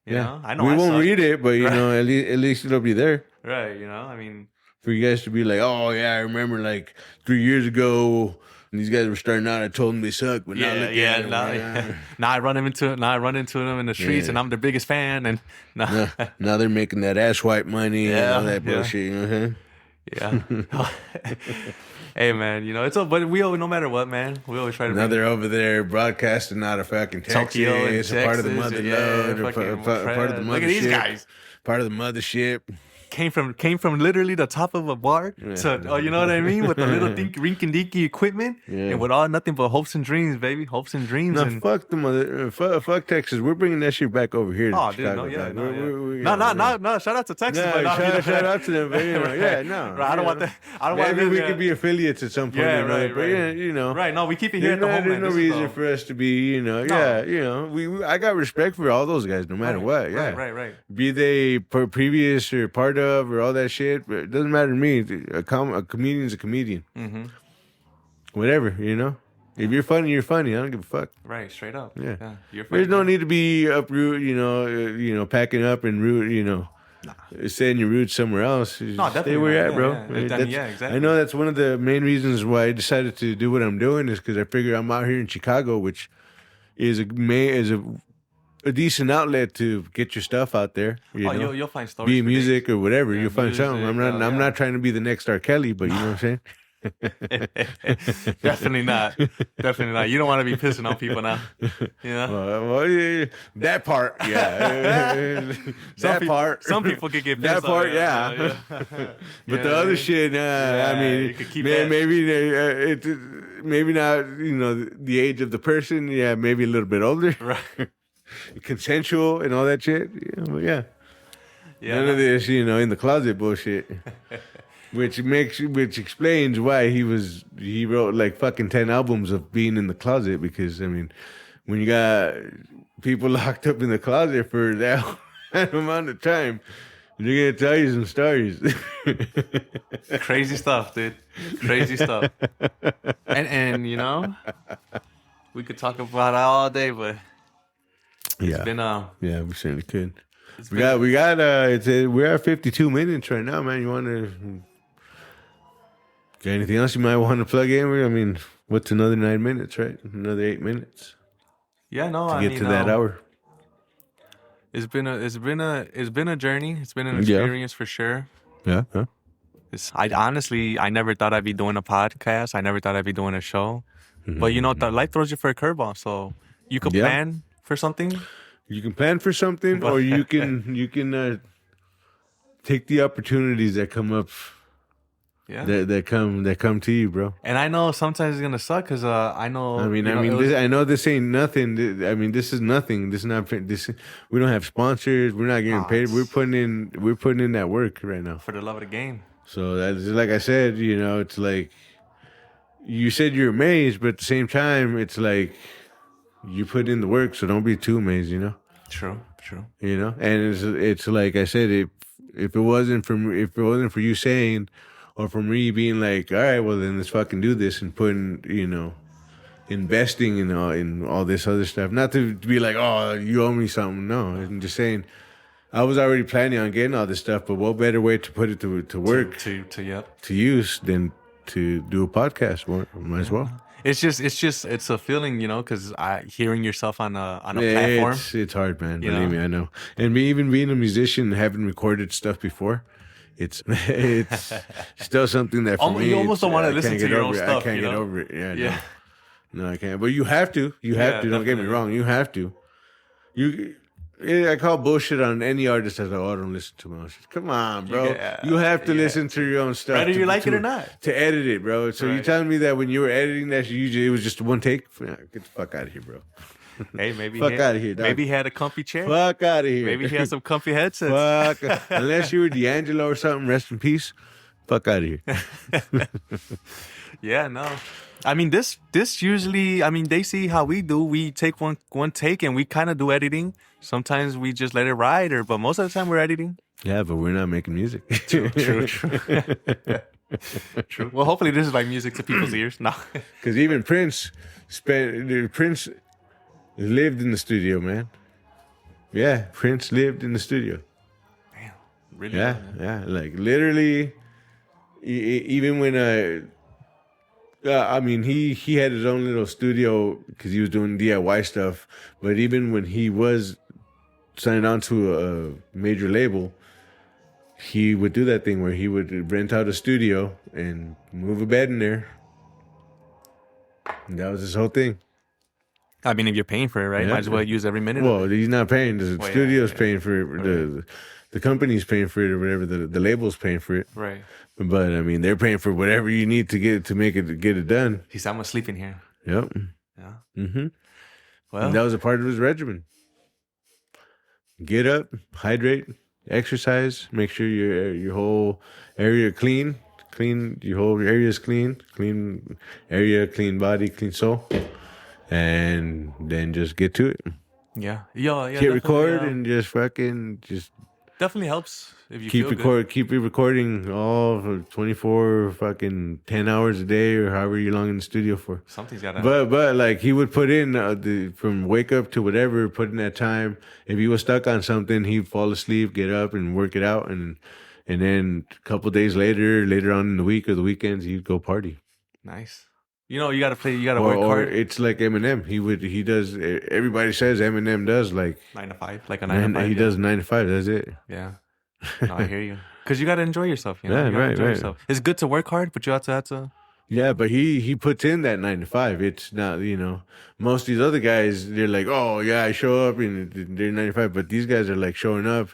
I know we won't suck. read it, but at least it'll be there. Right, I mean, for you guys to be like, oh yeah, I remember like 3 years ago when these guys were starting out, I told them they suck, but now look at them. Now I run into them in the streets, and I'm their biggest fan, and now they're making that ass wipe money and all that bullshit. Yeah. Hey man, but we always, no matter what, man, we always try to. Now they're over there broadcasting out of fucking Texas, Tokyo and a part of the Texas, motherload, part of the mothership. Look at these guys. Part of the mothership. Came from literally the top of a bar to, you know what I mean, with the little rinky dinky equipment, and with all nothing but hopes and dreams, baby, hopes and dreams. No, fuck the fuck Texas. We're bringing that shit back over here. To Chicago, no. Shout out to Texas. Shout out to them. But, I don't want that. I don't want. Maybe we could be affiliates at some point. Yeah, right. Right. No, we keep it here at the homeland. There's no reason for us to be. I got respect for all those guys, no matter what. Yeah. Right. Be they previous or part of or all that shit. But it doesn't matter to me. A comedian's a comedian. Mm-hmm. Whatever, If you're funny, you're funny. I don't give a fuck. Right, straight up. Yeah. You're funny. There's no need to be uproot, packing up and root, saying your roots somewhere else. Stay where you're at, bro. Exactly. I know that's one of the main reasons why I decided to do what I'm doing is because I figure I'm out here in Chicago, which is a decent outlet to get your stuff out there. You'll find stories. Be music or whatever. You'll find music, something. I'm not trying to be the next R. Kelly, but you know what I'm saying? Definitely not. You don't want to be pissing on people now. That part, yeah. Some people could get pissed that part, on, yeah. But the other shit, I mean, you could keep maybe not. The age of the person, maybe a little bit older, right? Consensual and all that shit. Yeah. None of this, in the closet bullshit. Which explains why he wrote like fucking 10 albums of being in the closet, because I mean, when you got people locked up in the closet for that amount of time, they're gonna tell you some stories. Crazy stuff, dude. Crazy stuff. And we could talk about it all day, but It's Yeah. been Yeah, we certainly could. it's We been, got we're at 52 minutes right now, man. You want to got anything else you might want to plug in? I mean, what's another 9 minutes, right? Another 8 minutes yeah, no, to I get mean to that hour. it's been a journey. It's been an Yeah. experience for sure. Yeah. Huh? I honestly, I never thought I'd be doing a podcast. I never thought I'd be doing a show. But you know, life throws you for a curveball. So you could Yeah. plan for something. You can plan for something, or you can take the opportunities that come up, Yeah. that come to you, bro. And I know sometimes it's gonna suck because I know. I mean, you know, it was- I know this ain't nothing. I mean, this is nothing. This is not. This we don't have sponsors. We're not getting Nah, paid. it's- We're putting in that work right now. for the love of the game. So that's like I said. You know, it's like you said you're amazed, but at the same time, it's like you put in the work. So don't be too amazed. You know. True. True. You know, and it's like I said, if it wasn't for you saying, or for me being like, all right, well then let's fucking do this and putting, you know, investing in all this other stuff. Not to be like, oh, you owe me something. No, I'm just saying, I was already planning on getting all this stuff, but what better way to put it to work To to use than to do a podcast? Might as well. It's a feeling, you know, because hearing yourself on a platform. It's hard, man. You Believe know? me, I know. And me even being a musician, having recorded stuff before, it's still something that for me, You almost don't want to I listen can't to get your over own it. stuff. I can't you get know? over it. Yeah, Yeah. no, I can't. But you have to. You have Yeah, to. Don't get me definitely. wrong. You have to. I call bullshit on any artist that's like, oh, I don't listen to my own shit. Come on, bro. Yeah, You have to yeah. listen to your own stuff. Whether to- you like it to- or not. To edit it, bro. So you're Right. telling me that when you were editing that, it was just one take? Yeah, get the fuck out of here, bro. Hey, maybe Fuck outta here, dog. Maybe he had a comfy chair. Fuck out of here. Maybe he had some comfy headsets. Fuck. Unless you were D'Angelo or something, rest in peace. Fuck out of here. Yeah, no. I mean, this usually, I mean, they see how we do. We take one take and we kind of do editing. Sometimes we just let it ride, but most of the time we're editing. Yeah, but we're not making music. True. True. Well, hopefully this is like music to people's ears. No. Because even Prince lived in the studio, man. Yeah, Prince lived in the studio. Damn. Really? Yeah. Like literally, even when I mean, he had his own little studio because he was doing DIY stuff. But even when he was signed on to a major label, he would do that thing where he would rent out a studio and move a bed in there. And that was his whole thing. I mean, if you're paying for it, right? Yeah. Might as well use every minute. Well, he's not paying. The Well, yeah, studio's yeah. paying for it. The company's paying for it, or whatever. The label's paying for it. Right. But I mean, they're paying for whatever you need to get it done. He said, I'm going to sleep in here. Yep. Yeah. Mm-hmm. Well, And that was a part of his regimen. Get up, hydrate, exercise, make sure your whole area clean. Your whole area is clean area, clean body, clean soul, and then just get to it. yeah. Hit record and just fucking just definitely helps if you keep feel good. keep it recording all for 24 fucking 10 hours a day or however you're long in the studio for. Something's got to But like he would put in from wake up to whatever, put in that time. If he was stuck on something, he'd fall asleep, get up and work it out, and then a couple days later on in the week or the weekends, he'd go party. Nice. You know, you got to Or, work hard. it's like Eminem. He does. Everybody says Eminem does like 9 to 5, like a 9 to 5. he does 9 to 5. That's it. Yeah. No, I hear you. Because you got to enjoy yourself. You know? Yeah, You gotta right, enjoy right. yourself. It's good to work hard, but you have to. Yeah, but he puts in that 9 to 5. It's not, most of these other guys, they're like, oh yeah, I show up and they're 9 to 5. But these guys are like showing up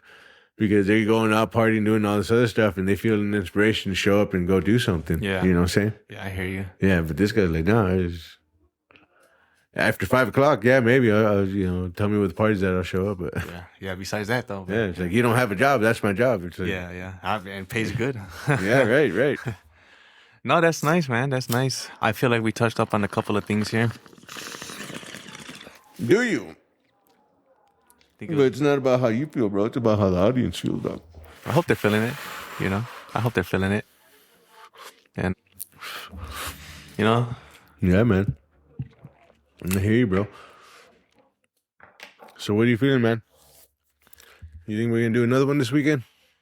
because they're going out partying, doing all this other stuff, and they feel an inspiration to show up and go do something. Yeah. You know what I'm saying? Yeah, I hear you. Yeah, but this guy's like, no, it's after 5 o'clock. Yeah, maybe I'll tell me what the parties that I'll show up. But Yeah. Besides that, though. yeah, it's like you don't have a job. That's my job. It's like, Yeah. And pays good. yeah, right. No, that's nice, man. That's nice. I feel like we touched up on a couple of things here. Do you? Think it But was- it's not about how you feel, bro. It's about how the audience feels, dog. I hope they're feeling it. I hope they're feeling it. And, Yeah, man. I hear you, bro. So what are you feeling, man? You think we're gonna do another one this weekend?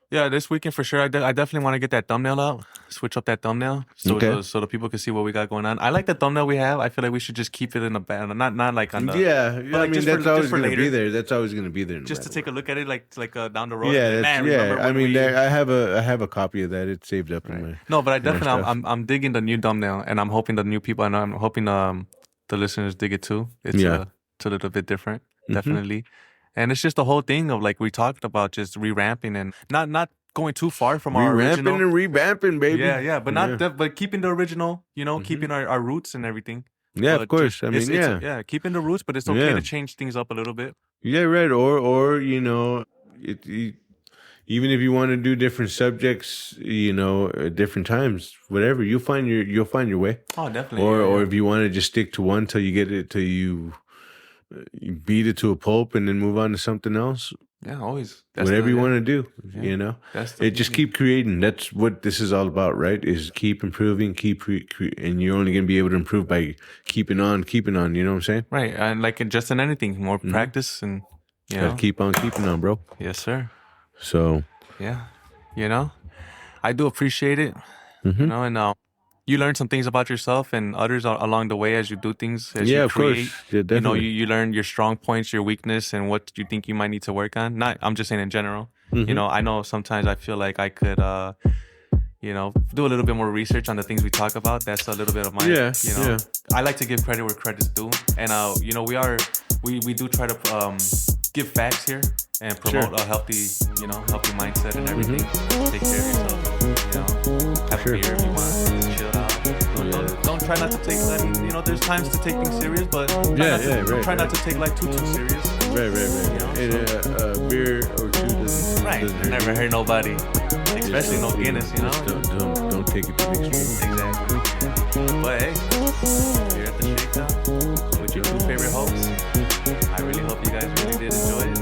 Yeah, this weekend for sure. I definitely want to get that thumbnail out. Switch up that thumbnail so the people can see what we got going on. I like the thumbnail we have. I feel like we should just keep it in the back, not like on the. Yeah, like I mean just that's for, always just for gonna later. be there. That's always gonna be there. Just to take a look at it, like down the road. Yeah, like, that's, man, yeah. I mean, we... I have a copy of that. It's saved up in my. No, but I definitely I'm digging the new thumbnail, and I'm hoping the new people and I'm hoping the listeners dig it too. It's a little bit different, definitely. And it's just the whole thing of like we talked about, just revamping and not going too far from our original. And revamping, baby. Yeah, but but keeping the original, keeping our roots and everything. Yeah, but of course. I mean, keeping the roots, but it's okay to change things up a little bit. Yeah, right. Or even if you want to do different subjects, at different times, whatever, you'll find your way. Oh, definitely. Or if you want to just stick to one till you get it, till you beat it to a pulp and then move on to something else. Yeah, always. Whatever you want to do, just keep creating. That's what this is all about, right? Is keep improving, and you're only going to be able to improve by keeping on. You know what I'm saying? Right, and like just in anything, more practice and gotta keep on keeping on, bro. Yes, sir. So yeah, I do appreciate it. And you learn some things about yourself and others along the way as you do things. As you create. Of course. Yeah, definitely. You learn your strong points, your weakness, and what you think you might need to work on. I'm just saying in general. I know sometimes I feel like I could, do a little bit more research on the things we talk about. That's a little bit of mine. Yeah. I like to give credit where credit's due, and we do try to give facts here and promote a healthy mindset and everything. Take care of yourself. Have a beer if you want. Chill out. Don't try not to take. I mean, there's times to take things serious, but try not to take life too serious. Right. A beer or two doesn't. Right. Never hurt nobody, especially no Guinness. Don't take it to the extreme. Exactly. But hey, here at the Shakedown with your two favorite hosts. I really hope you guys really did enjoy it.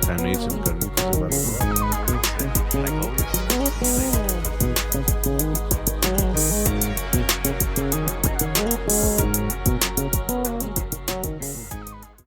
Time to eat some good.